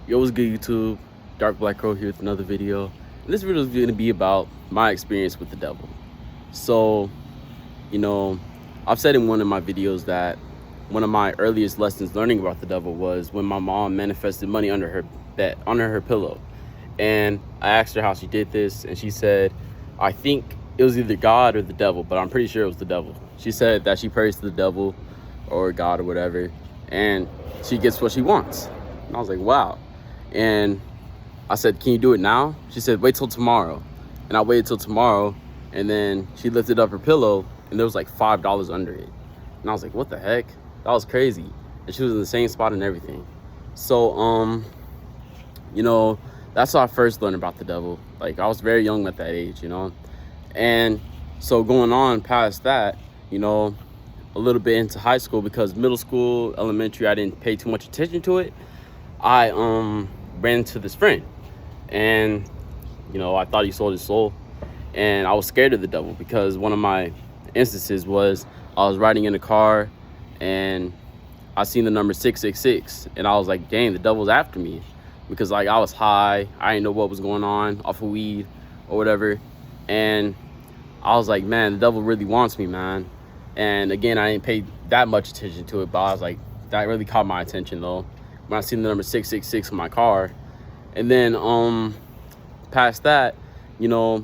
Yo, what's good, YouTube? Dark Black Crow here with another video. And this video is going to be about my experience with the devil. So, you know, I've said in one of my videos that one of my earliest lessons learning about the devil was when my mom manifested money under her bed, under her pillow. And I asked her how she did this, and she said, I think it was either God or the devil, but I'm pretty sure it was the devil. She said that she prays to the devil or God or whatever, and she gets what she wants. And I was like, wow. And I said, can you do it now? She said, wait till tomorrow. And I waited till tomorrow, and then she lifted up her pillow, and there was like $5 under it. And I was like, what the heck? That was crazy. And she was in the same spot and everything. So, you know, that's how I first learned about the devil. Like, I was very young at that age, you know. And so going on past that, you know, a little bit into high school, because middle school, elementary, I didn't pay too much attention to it. I ran into this friend, and you know, I thought he sold his soul, and I was scared of the devil because one of my instances was I was riding in a car and I seen the number 666, and I was like, dang, the devil's after me, because like I was high, I didn't know what was going on off of weed or whatever, and I was like, man, the devil really wants me, man. And again, I didn't pay that much attention to it, but I was like, that really caught my attention though when I seen the number 666 in my car. And then past that, you know,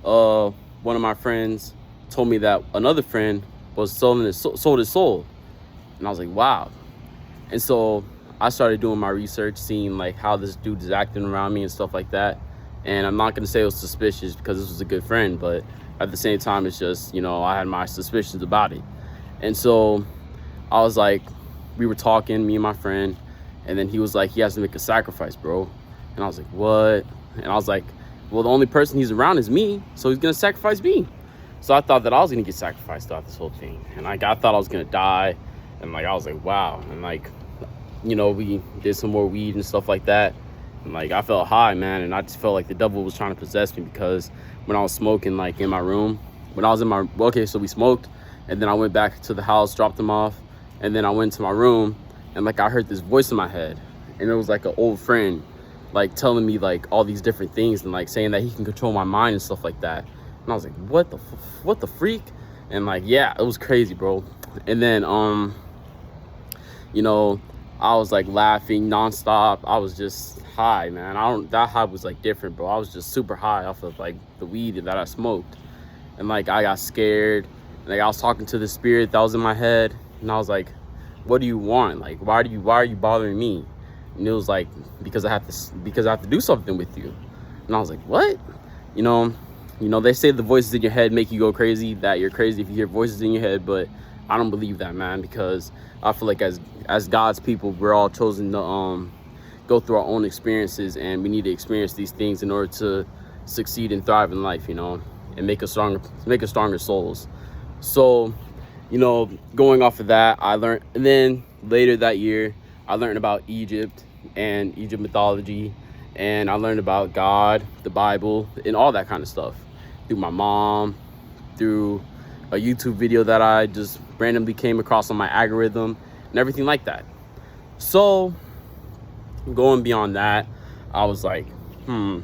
one of my friends told me that another friend was sold his soul. And I was like, wow. And so I started doing my research, seeing like how this dude is acting around me and stuff like that. And I'm not gonna say it was suspicious because this was a good friend, but at the same time, it's just, you know, I had my suspicions about it. And so I was like, we were talking, me and my friend, and then he was like, he has to make a sacrifice, bro. And I was like, what? And I was like, well, the only person he's around is me, so he's gonna sacrifice me. So I thought that I was gonna get sacrificed throughout this whole thing. And like, I thought I was gonna die. And like, I was like, wow. And like, you know, we did some more weed and stuff like that. And like, I felt high, man. And I just felt like the devil was trying to possess me, because when I was smoking, like in my room, when I was in my, okay, so we smoked, and then I went back to the house, dropped them off, and then I went to my room, and like I heard this voice in my head, and it was like an old friend, like telling me like all these different things, and like saying that he can control my mind and stuff like that. And I was like, what the freak? And like, yeah, it was crazy, bro. And then you know, I was like laughing nonstop. I was just high, man. That high was like different, bro. I was just super high off of like the weed that I smoked. And like, I got scared, and like I was talking to the spirit that was in my head, and I was like, what do you want? Like, why are you bothering me? And it was like, because I have to do something with you. And I was like, what? You know, they say the voices in your head make you go crazy, that you're crazy if you hear voices in your head, but I don't believe that, man, because I feel like as God's people, we're all chosen to go through our own experiences, and we need to experience these things in order to succeed and thrive in life, you know, and make us stronger souls. So, you know, going off of that, I learned, and then later that year, I learned about Egypt and Egypt mythology, and I learned about God, the Bible, and all that kind of stuff through my mom, through a YouTube video that I just randomly came across on my algorithm, and everything like that. So going beyond that, I was like, you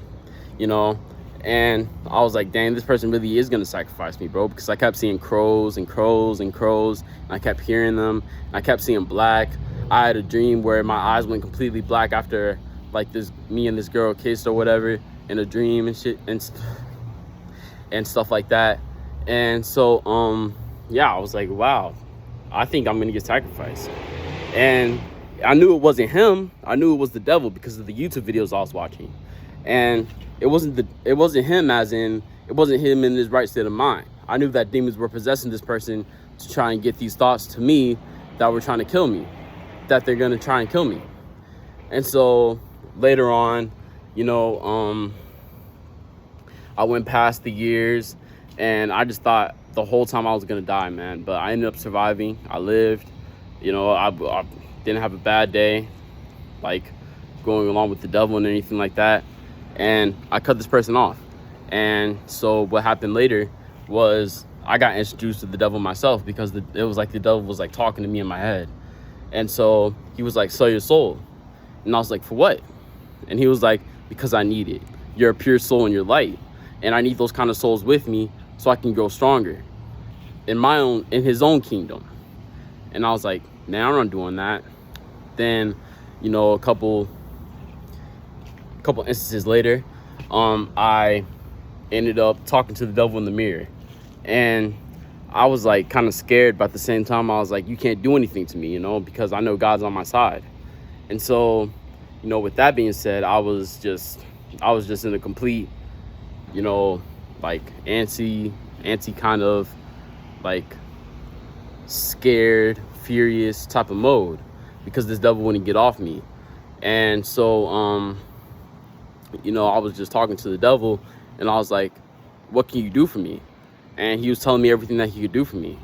know, and I was like, dang, this person really is gonna sacrifice me, bro, because I kept seeing crows and crows and crows, and I kept hearing them, and I kept seeing black. I had a dream where my eyes went completely black after like me and this girl kissed or whatever in a dream and shit and stuff like that. And so yeah, I was like, wow, I think I'm gonna get sacrificed. And I knew it wasn't him. I knew it was the devil because of the YouTube videos I was watching. And it wasn't him, as in it wasn't him in his right state of mind. I knew that demons were possessing this person to try and get these thoughts to me that were trying to kill me, that they're gonna try and kill me. And so later on, you know, I went past the years, and I just thought the whole time I was gonna die, man. But I ended up surviving. I lived. You know, I didn't have a bad day, like going along with the devil and anything like that. And I cut this person off. And so what happened later was I got introduced to the devil myself, because it was like the devil was like talking to me in my head. And so he was like, sell your soul. And I was like, for what? And he was like, because I need it. You're a pure soul and you're light. And I need those kind of souls with me so I can grow stronger in his own kingdom. And I was like, man, I'm not doing that. Then, a couple instances later, I ended up talking to the devil in the mirror. And I was like kind of scared, but at the same time, I was like, you can't do anything to me, because I know God's on my side. And so, with that being said, I was just in a complete, like anti kind of like scared, furious type of mode, because this devil wouldn't get off me. And so, I was just talking to the devil, and I was like, what can you do for me? And he was telling me everything that he could do for me.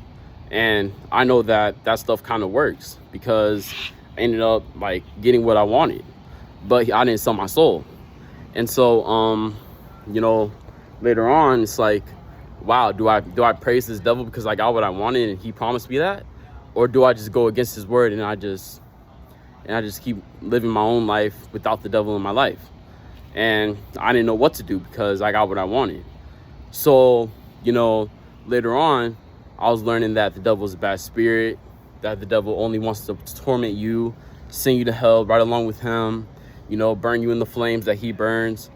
And I know that stuff kind of works, because I ended up like getting what I wanted, but I didn't sell my soul. And so, later on, it's like, wow, do I praise this devil because I got what I wanted and he promised me that? Or do I just go against his word and I just keep living my own life without the devil in my life? And I didn't know what to do because I got what I wanted. So, later on, I was learning that the devil is a bad spirit, that the devil only wants to torment you, send you to hell right along with him, burn you in the flames that he burns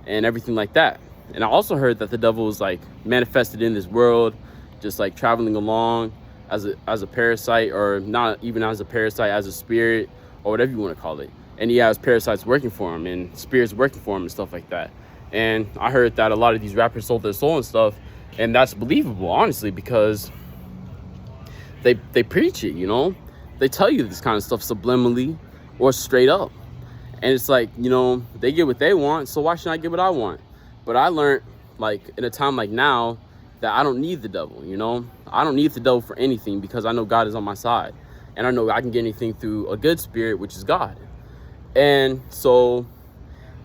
and everything like that. And I also heard that the devil was like manifested in this world, just like traveling along as a parasite, or not even as a parasite, as a spirit, or whatever you want to call it. And he has parasites working for him and spirits working for him and stuff like that. And I heard that a lot of these rappers sold their soul and stuff, and that's believable, honestly, because they preach it, they tell you this kind of stuff subliminally or straight up. And it's like, they get what they want, so why shouldn't I get what I want? But I learned, like, in a time like now, that I don't need the devil, I don't need the devil for anything, because I know God is on my side. And I know I can get anything through a good spirit, which is God. And so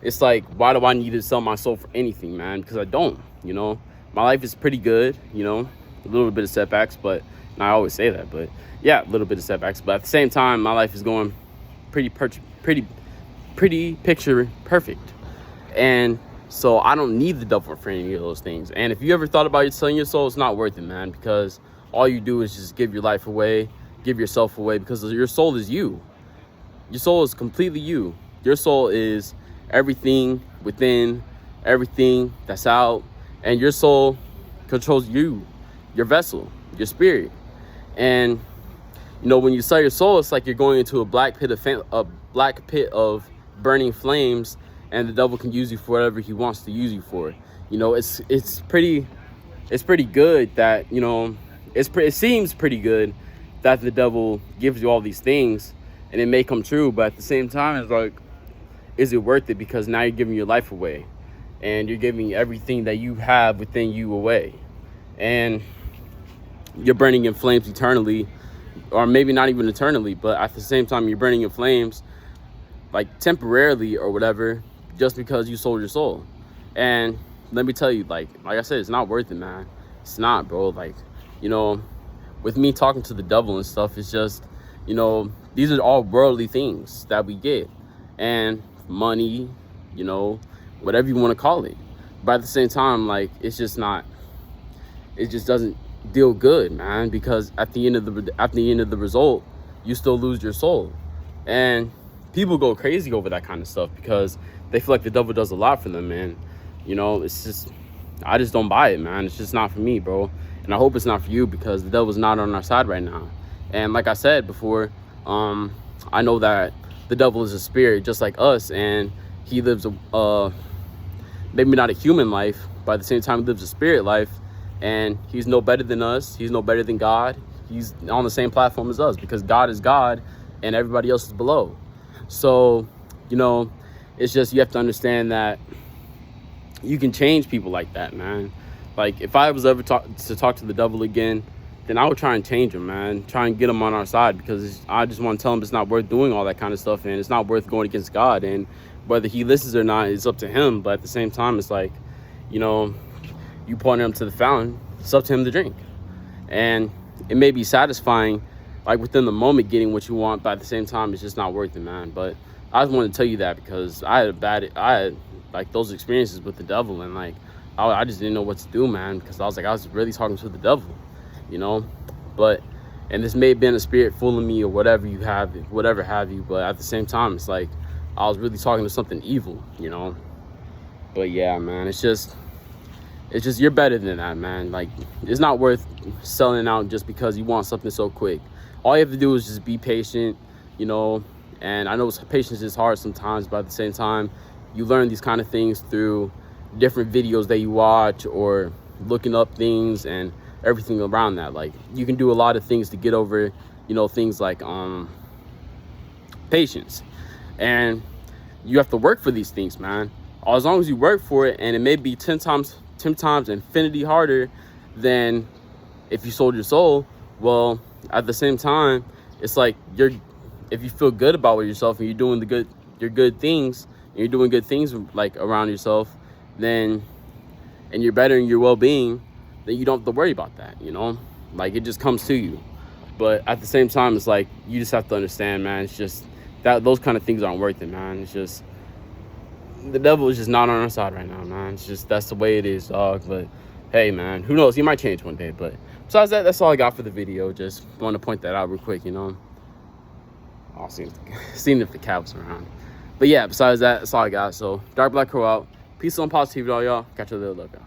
it's like, why do I need to sell my soul for anything, man? Because I don't, My life is pretty good, a little bit of setbacks, but, and I always say that, but yeah, a little bit of setbacks. But at the same time, my life is going pretty picture perfect. And so I don't need the devil for any of those things. And if you ever thought about selling your soul, it's not worth it, man, because all you do is just give your life away, give yourself away, because your soul is you. Your soul is completely you. Your soul is everything within, everything that's out, and your soul controls you, your vessel, your spirit. And when you sell your soul, it's like you're going into a black pit of burning flames, and the devil can use you for whatever he wants to use you for. It's pretty good that it seems pretty good that the devil gives you all these things, and it may come true, but at the same time, it's like, is it worth it? Because now you're giving your life away, and you're giving everything that you have within you away, and you're burning in flames eternally, or maybe not even eternally, but at the same time, you're burning in flames like temporarily or whatever, just because you sold your soul. And let me tell you, like I said, it's not worth it, man. It's not, bro. Like, with me talking to the devil and stuff, it's just, these are all worldly things that we get, and money, whatever you want to call it. But at the same time, like, it just doesn't deal good, man, because at the end of the result, you still lose your soul. And people go crazy over that kind of stuff because they feel like the devil does a lot for them, man. It's just, I just don't buy it, man. It's just not for me, bro. And I hope it's not for you, because the devil's not on our side right now. And like I said before, I know that the devil is a spirit just like us, and he lives maybe not a human life, but at the same time, he lives a spirit life. And he's no better than us. He's no better than God. He's on the same platform as us, because God is God and everybody else is below. So, it's just, you have to understand that you can change people like that, man. Like, if I was ever to talk to the devil again, then I would try and change him, man. Try and get him on our side, because I just want to tell him it's not worth doing all that kind of stuff, and it's not worth going against God. And whether he listens or not is up to him. But at the same time, it's like, you point him to the fountain, it's up to him to drink. And it may be satisfying, like within the moment, getting what you want, but at the same time, it's just not worth it, man. But I just want to tell you that because I had like those experiences with the devil, and like I just didn't know what to do, man, because I was really talking to the devil, you know. But and this may have been a spirit fooling me or whatever have you, but at the same time, it's like I was really talking to something evil, you know. But yeah, man, it's just you're better than that, man. Like, it's not worth selling out just because you want something so quick. All you have to do is just be patient, you know. And I know patience is hard sometimes, but at the same time, you learn these kind of things through different videos that you watch or looking up things and everything around that. Like, you can do a lot of things to get over, you know, things like patience. And you have to work for these things, man. As long as you work for it, and it may be 10 times infinity harder than if you sold your soul. Well, at the same time, it's like if you feel good about yourself and you're doing your good things, and you're doing good things like around yourself, then and you're better in your well-being, then you don't have to worry about that, you know. Like, it just comes to you. But at the same time, it's like you just have to understand, man, it's just that those kind of things aren't worth it, man. It's just the devil is just not on our side right now, man. It's just, that's the way it is, dog. But hey, man, who knows? He might change one day. But besides that, that's all I got for the video. Just want to point that out real quick, you know. Oh, seeing if the cat was around. But yeah, besides that, that's all I got. So, Dark Black Crow out. Peace and positivity, all y'all. Catch you later, love y'all.